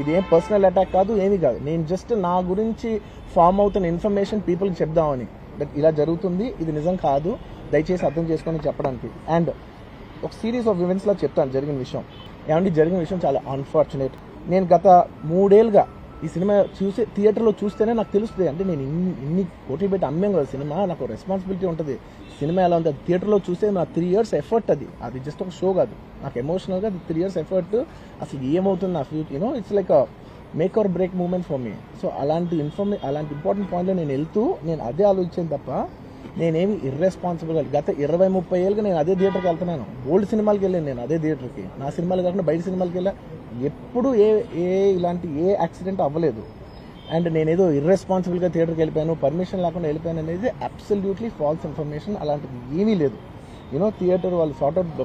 ఇది ఏం personal attack కాదు, ఏమీ కాదు. నేను జస్ట్ నా గురించి ఫామ్ అవుతున్న ఇన్ఫర్మేషన్ పీపుల్కి చెప్దామని, ఇలా జరుగుతుంది, ఇది నిజం కాదు, దయచేసి అర్థం చేసుకొని చెప్పడానికి. అండ్ ఒక సిరీస్ ఆఫ్ ఈవెంట్స్లో చెప్తాను జరిగిన విషయం. ఏమంటే జరిగిన విషయం చాలా అన్ఫార్చునేట్. నేను గత 3 ఏళ్ళుగా ఈ సినిమా థియేటర్లో చూస్తేనే నాకు తెలుస్తుంది. అంటే నేను ఇన్ని కోట్లు పెట్టి అమ్మాం కదా సినిమా, నాకు రెస్పాన్సిబిలిటీ ఉంటుంది. సినిమా ఎలా ఉంది థియేటర్లో చూస్తే నా 3 years ఎఫర్ట్, అది జస్ట్ ఒక షో కాదు. నాకు ఎమోషనల్గా అది 3 years ఎఫర్ట్. అసలు ఏమవుతుంది నా future, it's like make or break moment for me. So అలాంటి ఇంపార్టెంట్ పాయింట్లో నేను వెళ్తూ నేను అదే ఆలోచించాను తప్ప నేనేమి ఇర్రెస్పాన్సిబుల్గా గత 20-30 ఏళ్ళుగా నేను అదే థియేటర్కి వెళ్తున్నాను. ఓల్డ్ సినిమాలకి వెళ్ళాను నేను అదే థియేటర్కి. నా సినిమాలు కాకుండా బయట సినిమాలకి వెళ్ళా. ఎప్పుడు ఇలాంటి యాక్సిడెంట్ అవ్వలేదు. అండ్ నేనేదో ఇర్రెస్పాన్సిబుల్గా థియేటర్కి వెళ్ళిపోయాను, పర్మిషన్ లేకుండా వెళ్ళిపోయాను అనేది అబ్సల్యూట్లీ ఫాల్స్ ఇన్ఫర్మేషన్. అలాంటిది ఏమీ లేదు. థియేటర్ వాళ్ళు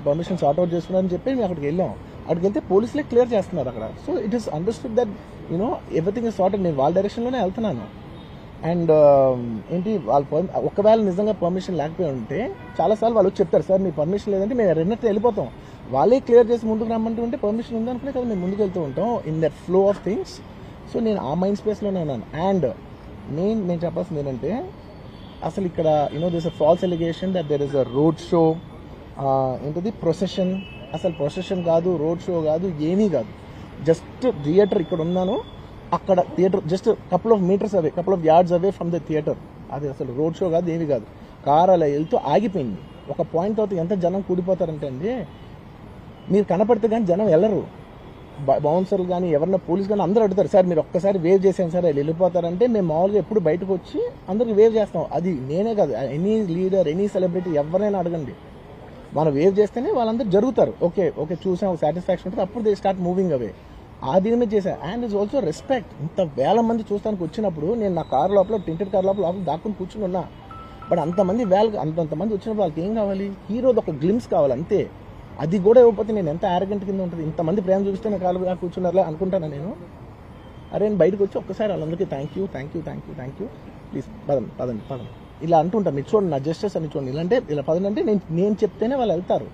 పర్మిషన్ సార్ట్అవుట్ చేసుకున్నారని చెప్పి మేము అక్కడికి వెళ్ళాం. అక్కడికి వెళ్తే పోలీసులే క్లియర్ చేస్తున్నారు అక్కడ. So it is understood that everything is sorted. నేను వాళ్ళ డైరెక్షన్లోనే వెళ్తున్నాను. అండ్ వాళ్ళు ఒకవేళ నిజంగా పర్మిషన్ లేకపోయి ఉంటే చాలాసార్లు వాళ్ళు చెప్తారు, సార్ మీ పర్మిషన్ లేదంటే మేము రెండింటితో వెళ్ళిపోతాం. వాళ్ళే క్లియర్ చేసి ముందుకు రమ్మంటూ ఉంటే పర్మిషన్ ఉందనుకునే కదా మేము ముందుకు వెళ్తూ ఉంటాం in that flow of things. So నేను ఆ మైండ్ స్పేస్లోనే ఉన్నాను. అండ్ నేను చెప్పాల్సింది ఏంటంటే అసలు ఇక్కడ this a false allegation that there is a road show, procession. అసలు ప్రొసెషన్ కాదు, రోడ్ షో కాదు, ఏమీ కాదు. జస్ట్ థియేటర్ ఇక్కడ ఉన్నాను, అక్కడ theatre just couple of metres away, couple of yards away from the theatre. అది అసలు రోడ్ షో కాదు, ఏమీ కాదు. కార్ అలా వెళ్తూ ఆగిపోయింది. ఒక పాయింట్ తర్వాత ఎంత జనం కూడిపోతారంటే అండి, మీరు కనపడితే కానీ జనం వెళ్ళరు. బౌన్సర్లు కానీ ఎవరన్నా పోలీస్ కానీ అందరూ అడుగుతారు, సార్ మీరు ఒక్కసారి వేవ్ చేసాను సార్ వాళ్ళు వెళ్ళిపోతారంటే మేము మామూలుగా ఎప్పుడు బయటకు వచ్చి అందరికి వేవ్ చేస్తాం. అది నేనే కాదు, ఎనీ లీడర్, ఎనీ సెలబ్రిటీ ఎవరైనా అడగండి, మనం వేవ్ చేస్తేనే వాళ్ళందరూ జరుగుతారు. ఓకే చూసాం, ఒక సాటిస్ఫాక్షన్ ఉంటుంది, అప్పుడు దే స్టార్ట్ మూవింగ్ అవే. ఆ దీని మీద చేశాను. And it's also respect. ఇంత వేల మంది చూస్తానికి వచ్చినప్పుడు నేను నా కార్ లోపల, టెంటెడ్ కార్ లోపల దాక్కుని కూర్చుని ఉన్నా. బట్ అంతమంది అంతమంది వచ్చినప్పుడు వాళ్ళకి ఏం కావాలి, హీరోది ఒక గ్లిమ్స్ కావాలి అంతే. అది కూడా ఇవ్వకపోతే నేను ఎంత యారగెంట్ కింద ఉంటుంది. ఇంతమంది ప్రేమ చూపిస్తే నేను కాలు కూర్చున్నారులే అనుకుంటాను నేను. అరే నేను బయటకు వచ్చి ఒక్కసారి వాళ్ళందరికీ థ్యాంక్ యూ ప్లీజ్ పదండి ఇలా అంటుంటాను. మీరు చూడండి నా జస్టిస్ అని చూడండి, ఇలాంటే ఇలా పదండి అంటే నేను చెప్తేనే వాళ్ళు వెళ్తారు.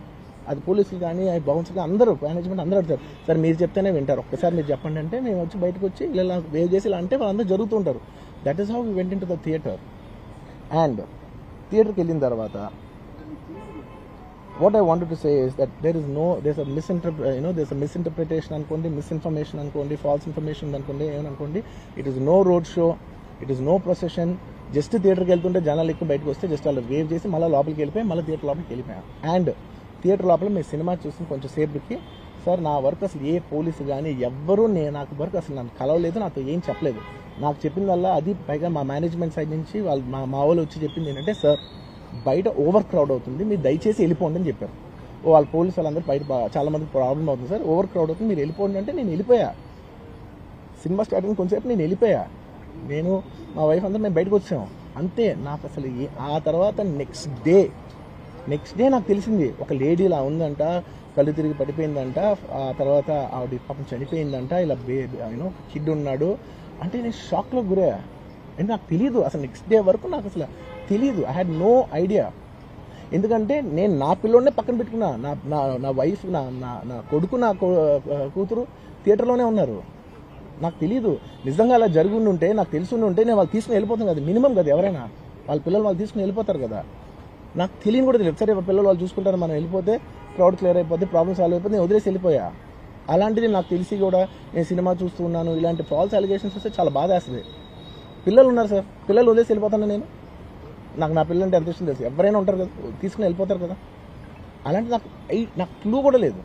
అది పోలీసులు కానీ బౌన్సర్ కానీ అందరూ మేనేజ్మెంట్ అందరూ అడుగుతారు, సార్ మీరు చెప్తేనే వింటారు, ఒక్కసారి మీరు చెప్పండి అంటే మేము వచ్చి బయటకు వచ్చి ఇలా వేవ్ చేసి ఇలా అంటే వాళ్ళందరూ జరుగుతుంటారు. That is how we went into the theatre. And థియేటర్కి వెళ్ళిన తర్వాత what I wanted to say is that there's a misinterpretation అనుకోండి, మిస్ఇన్ఫర్మేషన్ అనుకోండి, ఫాల్స్ ఇన్ఫర్మేషన్ అనుకోండి, ఏమనుకోండి. It is no road show, it is no procession. Just థియేటర్కి వెళ్తుంటే జనాలు ఎక్కువ బయటకు వస్తే జస్ట్ అలా వేవ్ చేసి మళ్ళీ లోపలికి వెళ్ళిపోయి మళ్ళీ థియేటర్ లోపలికి వెళ్ళిపోయాం. అండ్ థియేటర్ లోపల మేము సినిమా చూసి కొంచెం సేపుకి, సార్ నా వర్క్ అసలు ఏ పోలీసు కానీ ఎవ్వరూ నాకు వర్క్ అసలు నన్ను కలవలేదు, నాతో ఏం చెప్పలేదు. నాకు చెప్పిందల్లా అది పైగా మా మేనేజ్మెంట్ సైడ్ నుంచి వాళ్ళు మా వాళ్ళు వచ్చి చెప్పింది ఏంటంటే, సార్ బయట ఓవర్ క్రౌడ్ అవుతుంది, మీరు దయచేసి వెళ్ళిపోండి అని చెప్పారు. వాళ్ళ పోలీసు వాళ్ళందరూ బయట చాలా మందికి ప్రాబ్లం అవుతుంది, సార్ ఓవర్ క్రౌడ్ అవుతుంది, మీరు వెళ్ళిపోండి అంటే నేను వెళ్ళిపోయా. సినిమా స్టార్టింగ్ కొంచెంసేపు నేను వెళ్ళిపోయా. నేను మా వైఫ్ అందరూ మేము బయటకు వచ్చాము అంతే. నాకు అసలు ఆ తర్వాత నెక్స్ట్ డే నాకు తెలిసింది, ఒక లేడీ ఇలా ఉందంట, కళ్ళు తిరిగి పడిపోయిందంట, ఆ తర్వాత ఆవిడ పాపం చనిపోయిందంట, ఇలా కిడ్ ఉన్నాడు అంటే నేను షాక్లో గురయ్యా. అంటే నాకు తెలియదు అసలు, నెక్స్ట్ డే వరకు నాకు అసలు తెలియదు. I had no idea. ఎందుకంటే నేను నా పిల్లోనే పక్కన పెట్టుకున్నా, నా వైఫ్, నా కొడుకు, నా కూతురు థియేటర్లోనే ఉన్నారు. నాకు తెలియదు. నిజంగా అలా జరిగి ఉంటే, నాకు తెలిసి ఉంటే నేను వాళ్ళు తీసుకుని వెళ్ళిపోతాను కదా, మినిమం కదా, ఎవరైనా వాళ్ళ పిల్లలు వాళ్ళు తీసుకుని వెళ్ళిపోతారు కదా. నాకు తెలియని కూడా తెలియదు. సరే పిల్లలు వాళ్ళు చూసుకుంటారు, మనం వెళ్ళిపోతే క్రౌడ్ క్లియర్ అయిపోతే, ప్రాబ్లమ్ సాల్వ్ అయిపోతే నేను వదిలేసి వెళ్ళిపోయా. అలాంటిది నాకు తెలిసి కూడా నేను సినిమా చూస్తూ ఉన్నాను, ఇలాంటి ఫాల్స్ అలిగేషన్స్ వస్తే చాలా బాధ వేస్తుంది. పిల్లలు ఉన్నారు సార్, పిల్లలు వదిలేసి వెళ్ళిపోతాను నేను. నాకు నా పిల్లలు అంటే ఎంత ఇష్టం తెలుసు, ఎవరైనా ఉంటారు కదా, తీసుకుని వెళ్ళిపోతారు కదా. అలాంటి నాకు క్లూ కూడా లేదు.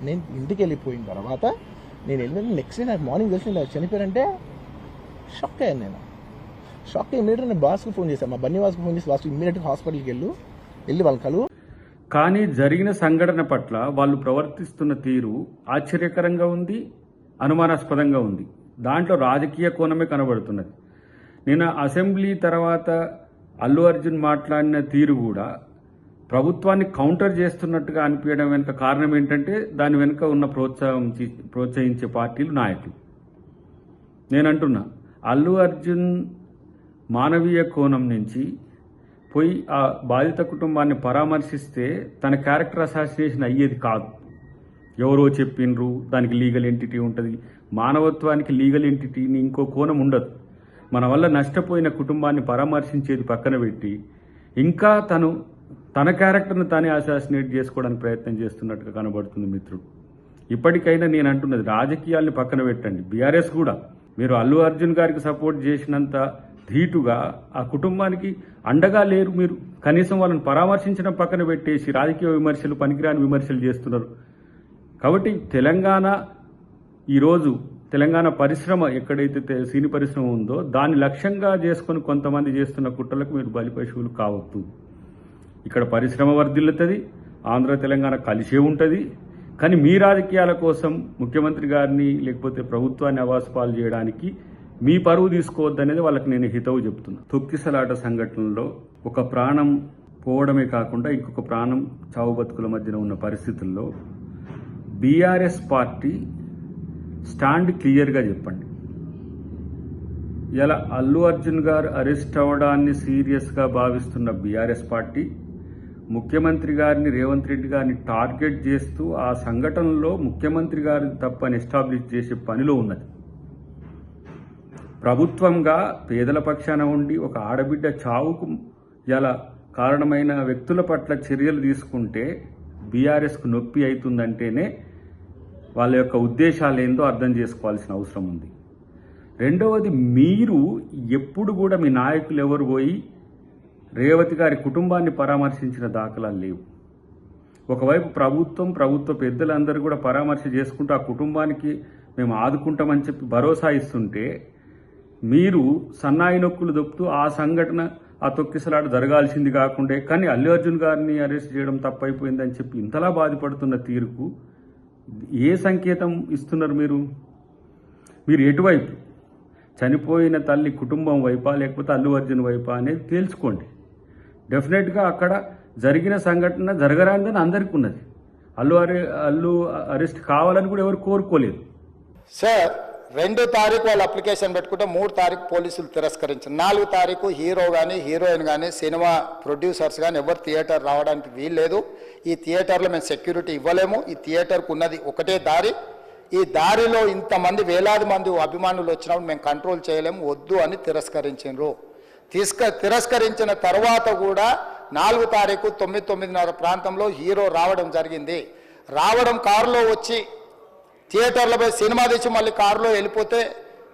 నేను ఇంటికి వెళ్ళిపోయిన తర్వాత నేను వెళ్ళిన నెక్స్ట్ డే నాకు మార్నింగ్ తెలిసి చనిపోయారంటే షాక్ అయ్యాను. నేను షాక్ అయ్యి ఇమీడియట్గా నేను బాస్కి ఫోన్ చేశాను, మా బన్నీవాస్కి ఫోన్ చేసి, బాస్ ఇమీడియట్గా హాస్పిటల్కి వెళ్ళి వాళ్ళ కలువు. కానీ జరిగిన సంఘటన పట్ల వాళ్ళు ప్రవర్తిస్తున్న తీరు ఆశ్చర్యకరంగా ఉంది, అనుమానాస్పదంగా ఉంది. దాంట్లో రాజకీయ కోణమే కనబడుతున్నది. నిన్న అసెంబ్లీ తర్వాత అల్లు అర్జున్ మాట్లాడిన తీరు కూడా ప్రభుత్వాన్ని కౌంటర్ చేస్తున్నట్టుగా అనిపించడం వెనుక కారణం ఏంటంటే దాని వెనుక ఉన్న ప్రోత్సహించే పార్టీలు, నాయకులు. నేనంటున్నా, అల్లు అర్జున్ మానవీయ కోణం నుంచి పోయి ఆ బాధిత కుటుంబాన్ని పరామర్శిస్తే తన క్యారెక్టర్ అసాసినేషన్ అయ్యేది కాదు. ఎవరో చెప్పిండ్రు, దానికి లీగల్ ఎంటిటీ ఉంటుంది, మానవత్వానికి లీగల్ ఎంటిటీని ఇంకో కోణం ఉండదు. మన వల్ల నష్టపోయిన కుటుంబాన్ని పరామర్శించేది పక్కన పెట్టి ఇంకా తన క్యారెక్టర్ను తానే అసాసినేట్ చేసుకోవడానికి ప్రయత్నం చేస్తున్నట్టుగా కనబడుతుంది మిత్రుడు. ఇప్పటికైనా నేను అంటున్నది, రాజకీయాల్ని పక్కన పెట్టండి. బీఆర్ఎస్ కూడా మీరు అల్లు అర్జున్ గారికి సపోర్ట్ చేసినంత ధీటుగా ఆ కుటుంబానికి అండగా లేరు. మీరు కనీసం వాళ్ళని పరామర్శించడం పక్కన పెట్టేసి రాజకీయ విమర్శలు, పనికిరాని విమర్శలు చేస్తున్నారు. కాబట్టి ఈరోజు తెలంగాణ పరిశ్రమ ఎక్కడైతే సినీ పరిశ్రమ ఉందో దాన్ని లక్ష్యంగా చేసుకుని కొంతమంది చేస్తున్న కుట్రలకు మీరు బలిపశువులు కావద్దు. ఇక్కడ పరిశ్రమ వర్ధిల్లుతుంది, ఆంధ్ర తెలంగాణ కలిసే ఉంటుంది. కానీ మీ రాజకీయాల కోసం ముఖ్యమంత్రి గారిని లేకపోతే ప్రభుత్వాన్ని అవాసుపాలు చేయడానికి మీ పరువు తీసుకోవద్దనేది వాళ్ళకి నేను హితవు చెప్తున్నా. తొక్కిసలాట సంఘటనలో ఒక ప్రాణం పోవడమే కాకుండా ఇంకొక ప్రాణం చావు బతుకుల మధ్యన ఉన్న పరిస్థితుల్లో బీఆర్ఎస్ పార్టీ స్టాండ్ క్లియర్గా చెప్పండి. ఇలా అల్లు అర్జున్ గారు అరెస్ట్ అవ్వడాన్ని సీరియస్గా భావిస్తున్న బీఆర్ఎస్ పార్టీ ముఖ్యమంత్రి గారిని, రేవంత్ రెడ్డి గారిని టార్గెట్ చేస్తూ ఆ సంఘటనలో ముఖ్యమంత్రి గారిని తప్పని ఎస్టాబ్లిష్ చేసే పనిలో ఉన్నది. ప్రభుత్వంగా పేదల పక్షాన ఉండి ఒక ఆడబిడ్డ చావుకు ఇలా కారణమైన వ్యక్తుల పట్ల చర్యలు తీసుకుంటే బీఆర్ఎస్కు నొప్పి అవుతుందంటేనే వాళ్ళ యొక్క ఉద్దేశాలు ఏందో అర్థం చేసుకోవాల్సిన అవసరం ఉంది. రెండవది, మీరు ఎప్పుడు కూడా మీ నాయకులు ఎవరు పోయి రేవతి గారి కుటుంబాన్ని పరామర్శించిన దాఖలాలు లేవు. ఒకవైపు ప్రభుత్వ పెద్దలందరూ కూడా పరామర్శ చేసుకుంటూ ఆ కుటుంబానికి మేము ఆదుకుంటామని చెప్పి భరోసా ఇస్తుంటే మీరు సన్నాయి నొక్కులు దొప్పుతూ ఆ సంఘటన, ఆ తొక్కిసలాట జరగాల్సింది కాకుండా కానీ అల్లు అర్జున్ గారిని అరెస్ట్ చేయడం తప్పైపోయిందని చెప్పి ఇంతలా బాధపడుతున్న తీరుకు ఏ సంకేతం ఇస్తున్నారు? మీరు ఎటువైపు? చనిపోయిన తల్లి కుటుంబం వైపా లేకపోతే అల్లు అర్జున్ వైపా అనేది తేల్చుకోండి. డెఫినెట్గా అక్కడ జరిగిన సంఘటన జరగరాందని అందరికీ ఉన్నది. అల్లు అరెస్ట్ కావాలని కూడా ఎవరు కోరుకోలేదు. సార్ 2 తారీఖు వాళ్ళు అప్లికేషన్ పెట్టుకుంటే 3 తారీఖు పోలీసులు తిరస్కరించారు. 4 తారీఖు హీరో కానీ హీరోయిన్ కానీ సినిమా ప్రొడ్యూసర్స్ కానీ ఎవరు థియేటర్ రావడానికి వీల్లేదు. ఈ థియేటర్లో మేము సెక్యూరిటీ ఇవ్వలేము. ఈ థియేటర్కు ఉన్నది ఒకటే దారి. ఈ దారిలో ఇంతమంది వేలాది మంది అభిమానులు వచ్చినప్పుడు మేము కంట్రోల్ చేయలేము, వద్దు అని తిరస్కరించారు. తిరస్కరించిన తర్వాత కూడా 4 తారీఖు 9:30 ప్రాంతంలో హీరో రావడం జరిగింది. రావడం కారులో వచ్చి థియేటర్లో పోయి సినిమా తెచ్చి మళ్ళీ కారులో వెళ్ళిపోతే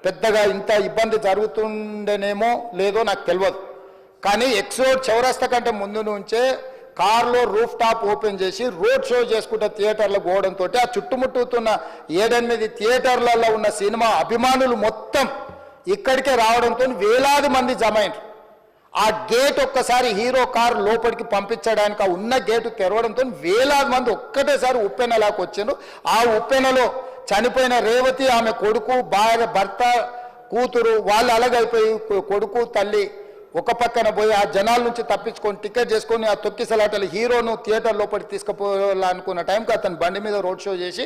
పెద్దగా ఇంత ఇబ్బంది జరుగుతుండేనేమో లేదో నాకు తెలియదు. కానీ ఎక్స్రోడ్ చౌరస్తా కంటే ముందు నుంచే కారులో రూఫ్ టాప్ ఓపెన్ చేసి రోడ్ షో చేసుకుంటే థియేటర్లో పోవడంతో ఆ చుట్టుముట్టుతున్న 7-8 థియేటర్లలో ఉన్న సినిమా అభిమానులు మొత్తం ఇక్కడికే రావడంతో వేలాది మంది జమ అయినారు. ఆ గేట్ ఒక్కసారి హీరో కారు లోపలికి పంపించడానికి ఆ ఉన్న గేటు తెరవడంతో వేలాది మంది ఒక్కటేసారి ఉప్పెనలాకి వచ్చారు. ఆ ఉప్పెనలో చనిపోయిన రేవతి, ఆమె కొడుకు, భర్త, కూతురు వాళ్ళు అలాగైపోయి కొడుకు తల్లి ఒక పక్కన పోయి ఆ జనాల నుంచి తప్పించుకొని టికెట్ చేసుకొని ఆ తొక్కిసలాటలు హీరోను థియేటర్ లోపలికి తీసుకుపోవాలనుకున్న టైంకి అతను బండి మీద రోడ్ షో చేసి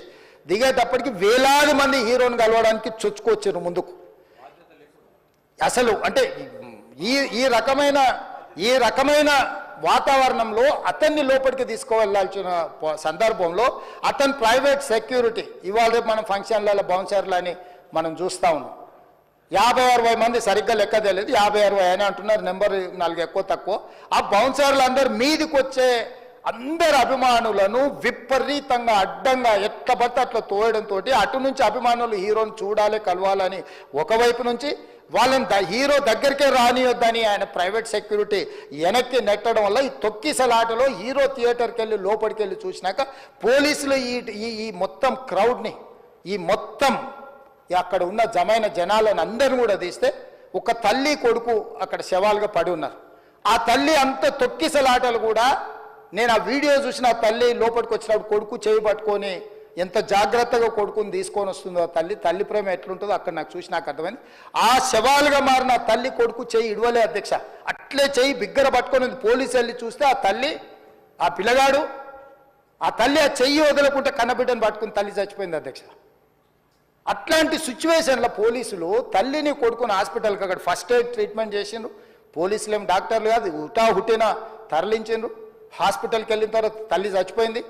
దిగేటప్పటికి వేలాది మంది హీరోను కలవడానికి చొచ్చుకొచ్చారు ముందుకు. అసలు అంటే ఈ రకమైన వాతావరణంలో అతన్ని లోపలికి తీసుకువెళ్ళాల్సిన సందర్భంలో అతను ప్రైవేట్ సెక్యూరిటీ, ఇవాళ రేపు మనం ఫంక్షన్లలో బౌన్సర్లు అని మనం చూస్తూ ఉన్నాం. 50-60 మంది సరిగ్గా లెక్క తెలియదు, 50-60 అని అంటున్నారు, నెంబర్ 4 ఎక్కువ తక్కువ. ఆ బౌన్సర్లు అందరు మీదికి వచ్చే అందరు అభిమానులను విపరీతంగా అడ్డంగా ఎట్లా పడితే అట్లా తోయడంతో అటు నుంచి అభిమానులు హీరోని చూడాలి, కలవాలని ఒకవైపు నుంచి వాళ్ళని హీరో దగ్గరికే రానియొద్దని ఆయన ప్రైవేట్ సెక్యూరిటీ వెనక్కి నెట్టడం వల్ల ఈ తొక్కిసలాటలో హీరో థియేటర్కి వెళ్ళి లోపలికి వెళ్ళి చూసినాక పోలీసులు ఈ మొత్తం క్రౌడ్ని, ఈ మొత్తం అక్కడ ఉన్న జమైన జనాలను అందరిని కూడా తీస్తే ఒక తల్లి కొడుకు అక్కడ శవాలుగా పడి ఉన్నారు. ఆ తల్లి అంత తొక్కిసలాటలు కూడా నేను ఆ వీడియో చూసిన ఆ తల్లి లోపలికి వచ్చినప్పుడు కొడుకు చేయి పట్టుకొని ఎంత జాగ్రత్తగా కొడుకుని తీసుకొని వస్తుందో ఆ తల్లి ప్రేమ ఎట్లుంటుందో అక్కడ నాకు చూసి నాకు అర్థమైంది. ఆ శవాలుగా మారిన తల్లి కొడుకు చెయ్యి ఇడవలే అధ్యక్ష, అట్లే చెయ్యి బిగ్గర పట్టుకొని పోలీసు వెళ్ళి చూస్తే ఆ తల్లి, ఆ పిల్లగాడు, ఆ తల్లి ఆ చెయ్యి వదలకుంటే కన్నబిడ్డను పట్టుకుని తల్లి చచ్చిపోయింది అధ్యక్ష. అట్లాంటి సిచ్యువేషన్లో పోలీసులు తల్లిని కొడుకుని హాస్పిటల్కి అక్కడ ఫస్ట్ ఎయిడ్ ట్రీట్మెంట్ చేసిండ్రు. పోలీసులు ఏం డాక్టర్లు కాదు, హుటిన తరలించిండ్రు. హాస్పిటల్కి వెళ్ళిన తర్వాత తల్లి చచ్చిపోయింది.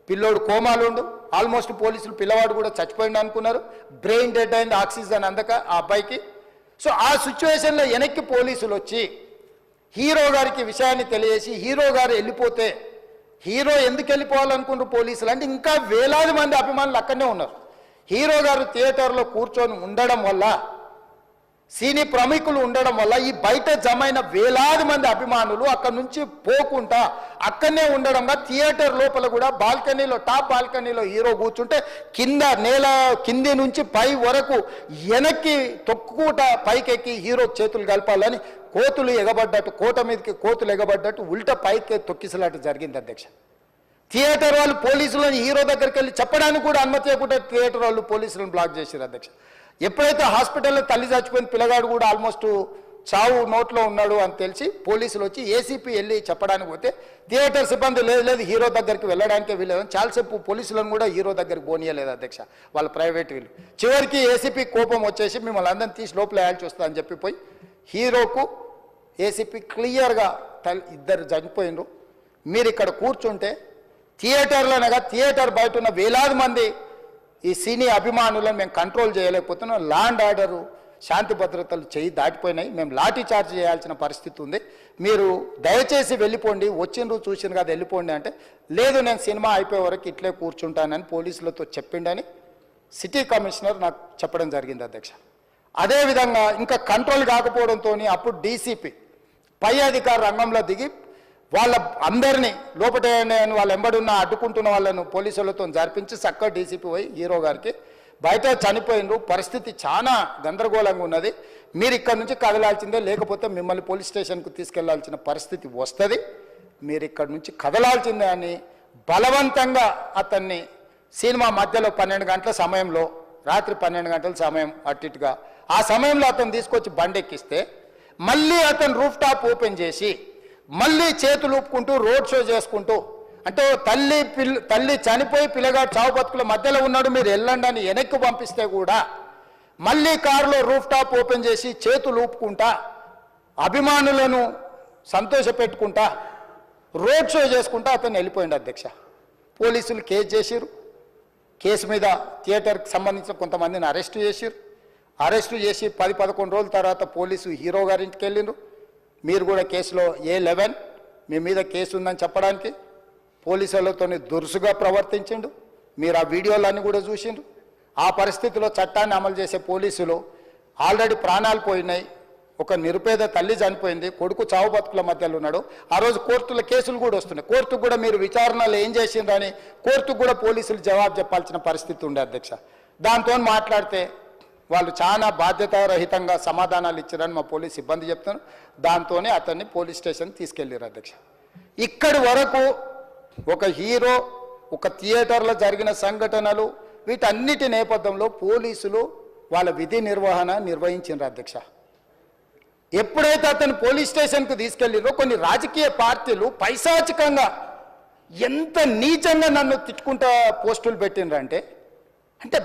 పిల్లోడు కోమాలుండు, ఆల్మోస్ట్ పోలీసులు పిల్లవాడు కూడా చచ్చిపోయిండు అనుకున్నారు, బ్రెయిన్ డెడ్ అయింది, ఆక్సిజన్ అందక ఆ అబ్బాయికి. సో ఆ సిచ్యువేషన్లో వెనక్కి పోలీసులు వచ్చి హీరో గారికి విషయాన్ని తెలియజేసి హీరో గారు వెళ్ళిపోతే, హీరో ఎందుకు వెళ్ళిపోవాలనుకుంటారు పోలీసులు అంటే ఇంకా వేలాది మంది అభిమానులు అక్కడనే ఉన్నారు. హీరో గారు థియేటర్లో కూర్చొని ఉండడం వల్ల, సినీ ప్రముఖులు ఉండడం వల్ల ఈ బయట జమైన వేలాది మంది అభిమానులు అక్కడి నుంచి పోకుండా అక్కడనే ఉండడంగా థియేటర్ లోపల కూడా బాల్కనీలో, టాప్ బాల్కనీలో హీరో కూర్చుంటే నేల కింది నుంచి పై వరకు వెనక్కి తొక్కుట పైకెక్కి హీరో చేతులు కలపాలని కోతులు ఎగబడ్డట్టు, కోట మీదకి కోతులు ఎగబడ్డట్టు ఉల్టా పైకి తొక్కిసలాట జరిగింది అధ్యక్ష. థియేటర్ వాళ్ళు పోలీసులను హీరో దగ్గరికి వెళ్ళి చెప్పడానికి కూడా అనుమతి ఇవ్వకుండా థియేటర్ వాళ్ళు పోలీసులను బ్లాక్ చేశారు అధ్యక్ష. ఎప్పుడైతే హాస్పిటల్లో తల్లి చచ్చిపోయిన పిల్లగాడు కూడా ఆల్మోస్ట్ చావు నోట్లో ఉన్నాడు అని తెలిసి పోలీసులు వచ్చి ఏసీపీ వెళ్ళి చెప్పడానికి పోతే థియేటర్ సిబ్బంది లేదు హీరో దగ్గరికి వెళ్ళడానికే వీళ్ళదని చాలాసేపు పోలీసులను కూడా హీరో దగ్గరికి పోనీయలేదు అధ్యక్ష, వాళ్ళ ప్రైవేట్ వీళ్ళు. చివరికి ఏసీపీ కోపం వచ్చేసి మిమ్మల్ని అందరిని తీసి లోపల వేయాల్సి వస్తా అని చెప్పి పోయి హీరోకు ఏసీపీ క్లియర్గా ఇద్దరు చనిపోయినరు, మీరు ఇక్కడ కూర్చుంటే థియేటర్లోనగా థియేటర్ బయట ఉన్న వేలాది మంది ఈ సినీ అభిమానులను మేము కంట్రోల్ చేయలేకపోతున్నాం, ల్యాండ్ ఆర్డరు శాంతి భద్రతలు చేయి దాటిపోయినాయి, మేము లాఠీ చార్జ్ చేయాల్సిన పరిస్థితి ఉంది, మీరు దయచేసి వెళ్ళిపోండి, వచ్చిండ్రు చూసిండ్రు కదా వెళ్ళిపోండి అంటే, లేదు నేను సినిమా అయిపోయే వరకు ఇట్లే కూర్చుంటానని పోలీసులతో చెప్పిండని సిటీ కమిషనర్ నాకు చెప్పడం జరిగింది అధ్యక్ష. అదేవిధంగా ఇంకా కంట్రోల్ కాకపోవడంతో అప్పుడు డీసీపీ పై అధికార రంగంలో దిగి వాళ్ళ అందరినీ లోపట వాళ్ళ ఎంబడున్న అడ్డుకుంటున్న వాళ్ళను పోలీసులతో జరిపించి చక్కగా డీసీపీ పోయి హీరో గారికి బయట చనిపోయినరు, పరిస్థితి చాలా గందరగోళంగా ఉన్నది, మీరు ఇక్కడ నుంచి కదలాల్సిందే, లేకపోతే మిమ్మల్ని పోలీస్ స్టేషన్కు తీసుకెళ్లాల్సిన పరిస్థితి వస్తుంది, మీరు ఇక్కడ నుంచి కదలాల్సిందే అని బలవంతంగా అతన్ని సినిమా మధ్యలో 12 గంటల సమయంలో, రాత్రి 12 గంటల సమయం అట్టిట్టుగా ఆ సమయంలో అతను తీసుకొచ్చి బండెక్కిస్తే మళ్ళీ అతను రూఫ్ టాప్ ఓపెన్ చేసి మళ్ళీ చేతులు ఊపుకుంటూ రోడ్ షో చేసుకుంటూ, అంటే తల్లి చనిపోయి పిల్లగాడు చావు బతుకుల మధ్యలో ఉన్నాడు, మీరు వెళ్ళండి అని వెనక్కి పంపిస్తే కూడా మళ్ళీ కారులో రూఫ్ టాప్ ఓపెన్ చేసి చేతులు ఊపుకుంటా అభిమానులను సంతోషపెట్టుకుంటా రోడ్ షో చేసుకుంటా అతను వెళ్ళిపోయింది అధ్యక్ష. పోలీసులు కేసు చేసిరు, కేసు మీద థియేటర్కి సంబంధించిన కొంతమందిని అరెస్టు చేసిరు, అరెస్టు చేసి 10-11 రోజుల తర్వాత పోలీసు హీరో గారింటికి వెళ్ళిండ్రు. మీరు కూడా కేసులో A11 మీ మీద కేసు ఉందని చెప్పడానికి పోలీసులతో దురుసుగా ప్రవర్తించిండు, మీరు ఆ వీడియోలన్నీ కూడా చూసిండ్రు. ఆ పరిస్థితిలో చట్టాన్ని అమలు చేసే పోలీసులు ఆల్రెడీ ప్రాణాలు పోయినాయి, ఒక నిరుపేద తల్లి చనిపోయింది, కొడుకు చావు బతుకుల మధ్యలో ఉన్నాడు, ఆ రోజు కోర్టుల కేసులు కూడా వస్తున్నాయి, కోర్టుకు కూడా మీరు విచారణలో ఏం చేసిండ్రని కోర్టుకు కూడా పోలీసులు జవాబు చెప్పాల్సిన పరిస్థితి ఉండే అధ్యక్ష. దాంతో మాట్లాడితే వాళ్ళు చాలా బాధ్యతారహితంగా సమాధానాలు ఇచ్చారని మా పోలీస్ సిబ్బంది చెప్తున్నారు. దాంతోనే అతన్ని పోలీస్ స్టేషన్ తీసుకెళ్ళారు అధ్యక్ష. ఇక్కడి వరకు ఒక హీరో, ఒక థియేటర్లో జరిగిన సంఘటనలు, వీటన్నిటి నేపథ్యంలో పోలీసులు వాళ్ళ విధి నిర్వహణ నిర్వహించారు అధ్యక్ష. ఎప్పుడైతే అతను పోలీస్ స్టేషన్కు తీసుకెళ్ళిరో కొన్ని రాజకీయ పార్టీలు పైశాచికంగా ఎంత నీచంగా నన్ను తిట్టుకుంటా పోస్టులు పెట్టినరంటే, అంటే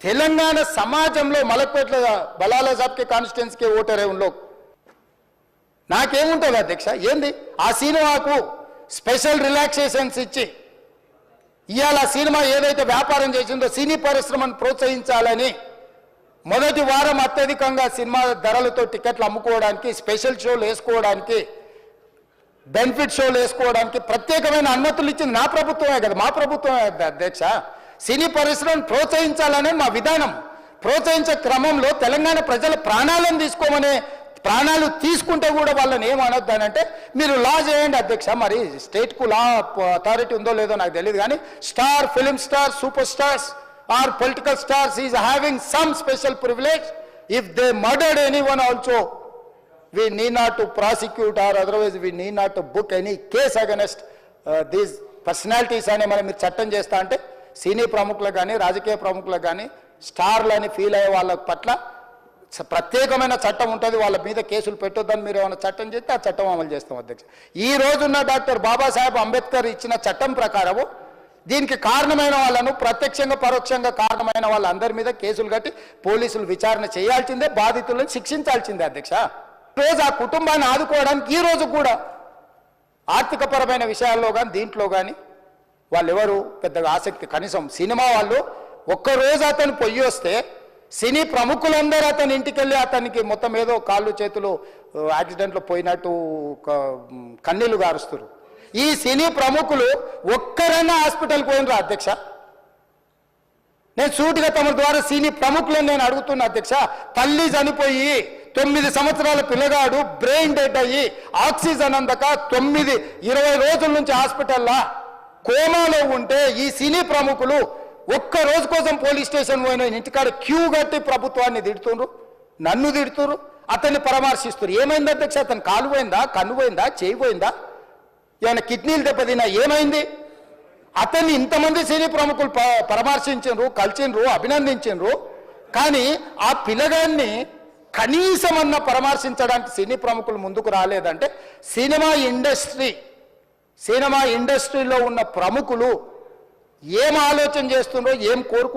తెలంగాణ సమాజంలో మలక్పేట్ల బలాలా సాబ్కే కాన్స్టిట్యున్సీకే ఓటరే ఉన్నో నాకేముంటుంది అధ్యక్ష, ఏంది ఆ సినిమాకు స్పెషల్ రిలాక్సేషన్స్ ఇచ్చి ఇవాళ సినిమా ఏదైతే వ్యాపారం చేసిందో సినీ పరిశ్రమను ప్రోత్సహించాలని మొదటి వారం అత్యధికంగా సినిమా ధరలతో టికెట్లు అమ్ముకోవడానికి, స్పెషల్ షోలు వేసుకోవడానికి, బెనిఫిట్ షోలు వేసుకోవడానికి ప్రత్యేకమైన అనుమతులు ఇచ్చింది నా ప్రభుత్వమే కదా, మా ప్రభుత్వమే అధ్యక్ష. సినీ పరిశ్రమను ప్రోత్సహించాలనే మా విధానం. ప్రోత్సహించే క్రమంలో తెలంగాణ ప్రజల ప్రాణాలను తీసుకోమనే, ప్రాణాలు తీసుకుంటే కూడా వాళ్ళని ఏమనొద్దానంటే మీరు లా చేయండి అధ్యక్ష. మరి స్టేట్కు లా అథారిటీ ఉందో లేదో నాకు తెలియదు, కానీ star, film star, super stars or political stars is having some special privilege. If they murdered anyone also we need not to prosecute or otherwise we need not to book any case against these personalities అని మనం మీరు చట్టం చేస్తా అంటే సినీ ప్రముఖులకు కానీ రాజకీయ ప్రముఖులకు కానీ స్టార్లని ఫీల్ అయ్యే వాళ్ళ పట్ల ప్రత్యేకమైన చట్టం ఉంటుంది, వాళ్ళ మీద కేసులు పెట్టొద్దని మీరు ఏమైనా చట్టం చేస్తే ఆ చట్టం అమలు చేస్తాం అధ్యక్ష. ఈ రోజున్న డాక్టర్ బాబాసాహెబ్ అంబేద్కర్ ఇచ్చిన చట్టం ప్రకారము దీనికి కారణమైన వాళ్ళను, ప్రత్యక్షంగా పరోక్షంగా కారణమైన వాళ్ళందరి మీద కేసులు కట్టి పోలీసులు విచారణ చేయాల్సిందే, బాధితులను శిక్షించాల్సిందే అధ్యక్ష. రోజు ఆ కుటుంబాన్ని ఆదుకోవడానికి ఈ రోజు కూడా ఆర్థికపరమైన విషయాల్లో కానీ దీంట్లో కానీ వాళ్ళు ఎవరు పెద్దగా ఆసక్తి, కనీసం సినిమా వాళ్ళు ఒక్కరోజు అతను పొయ్యి వస్తే సినీ ప్రముఖులందరూ అతని ఇంటికి వెళ్ళి అతనికి మొత్తం ఏదో కాళ్ళు చేతులు యాక్సిడెంట్లో పోయినట్టు కన్నీళ్లు గారుస్తారు. ఈ సినీ ప్రముఖులు ఒక్కరైనా హాస్పిటల్కి పోయినరా అధ్యక్ష? నేను సూటిగా తమ ద్వారా సినీ ప్రముఖులను నేను అడుగుతున్నా అధ్యక్ష. తల్లి చనిపోయి 9 సంవత్సరాల పిల్లగాడు బ్రెయిన్ డెడ్ అయ్యి ఆక్సిజన్ అందక 20 రోజుల నుంచి హాస్పిటల్లా కోమాలో ఉంటే ఈ సినీ ప్రముఖులు ఒక్క రోజు కోసం పోలీస్ స్టేషన్ పోయిన ఇంటికాడ క్యూ కట్టి ప్రభుత్వాన్ని తిడుతున్నారు, నన్ను తిడుతున్నారు, అతన్ని పరామర్శిస్తున్నారు. ఏమైంది అధ్యక్ష? అతను కాలు పోయిందా, కన్ను పోయిందా, చేయి పోయిందా, ఏమైనా కిడ్నీలు దెబ్బతిన్నా, ఏమైంది? అతన్ని ఇంతమంది సినీ ప్రముఖులు పరామర్శించారు, కలిసిండ్రు, అభినందించారు. కానీ ఆ పిల్లగాన్ని కనీసమన్నా పరామర్శించడానికి సినీ ప్రముఖులు ముందుకు రాలేదంటే సినిమా ఇండస్ట్రీలో ఉన్న ప్రముఖులు ఏం ఆలోచన చేస్తుండ్రో, ఏం కోరుకుంటున్నారో